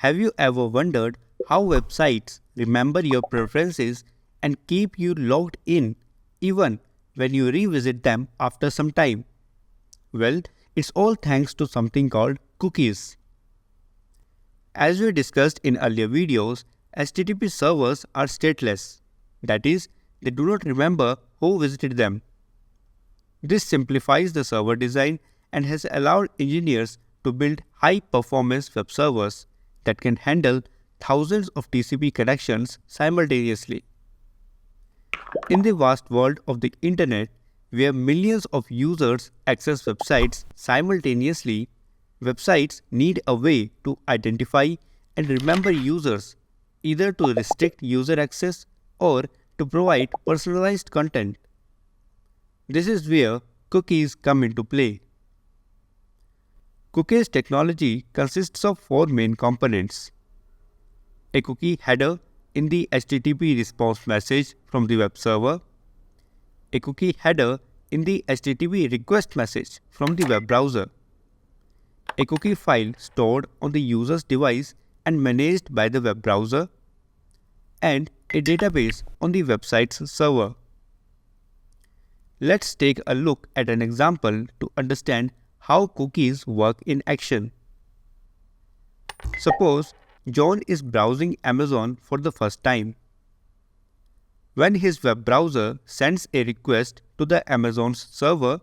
Have you ever wondered how websites remember your preferences and keep you logged in even when you revisit them after some time? Well, it's all thanks to something called cookies. As we discussed in earlier videos, HTTP servers are stateless. That is, they do not remember who visited them. This simplifies the server design and has allowed engineers to build high-performance web servers that can handle thousands of TCP connections simultaneously. In the vast world of the internet, where millions of users access websites simultaneously, websites need a way to identify and remember users, either to restrict user access or to provide personalized content. This is where cookies come into play. Cookies technology consists of four main components: a cookie header in the HTTP response message from the web server, a cookie header in the HTTP request message from the web browser, a cookie file stored on the user's device and managed by the web browser, and a database on the website's server. Let's take a look at an example to understand how cookies work in action. Suppose John is browsing Amazon for the first time. When his web browser sends a request to the Amazon's server,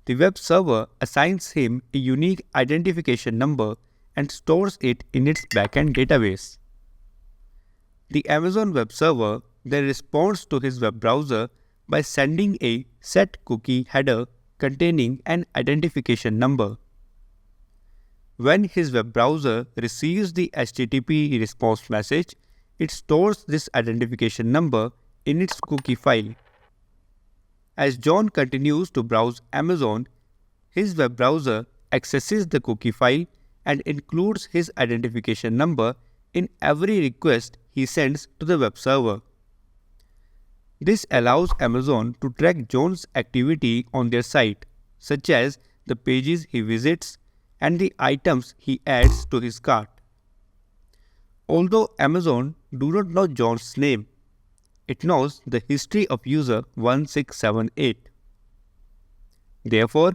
the web server assigns him a unique identification number and stores it in its backend database. The Amazon web server then responds to his web browser by sending a setCookie header containing an identification number. When his web browser receives the HTTP response message, it stores this identification number in its cookie file. As John continues to browse Amazon, his web browser accesses the cookie file and includes his identification number in every request he sends to the web server. This allows Amazon to track John's activity on their site, such as the pages he visits and the items he adds to his cart. Although Amazon do not know John's name, it knows the history of user 1678. Therefore,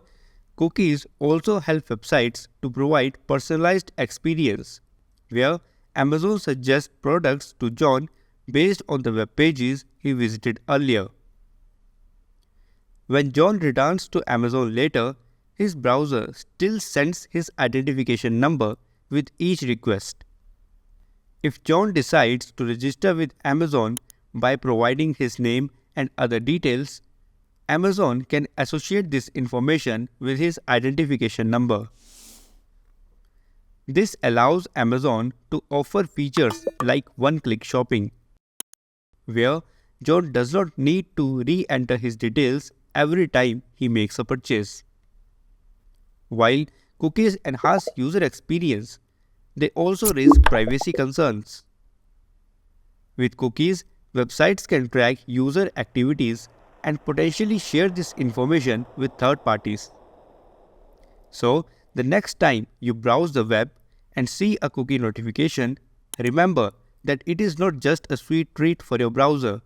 cookies also help websites to provide personalized experience, where Amazon suggests products to John based on the web pages he visited earlier. When John returns to Amazon later, his browser still sends his identification number with each request. If John decides to register with Amazon by providing his name and other details, Amazon can associate this information with his identification number. This allows Amazon to offer features like one-click shopping, where John does not need to re-enter his details every time he makes a purchase. While cookies enhance user experience, they also raise privacy concerns. With cookies, websites can track user activities and potentially share this information with third parties. So, the next time you browse the web and see a cookie notification, remember that it is not just a sweet treat for your browser.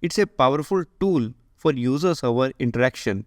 It's a powerful tool for user-server interaction.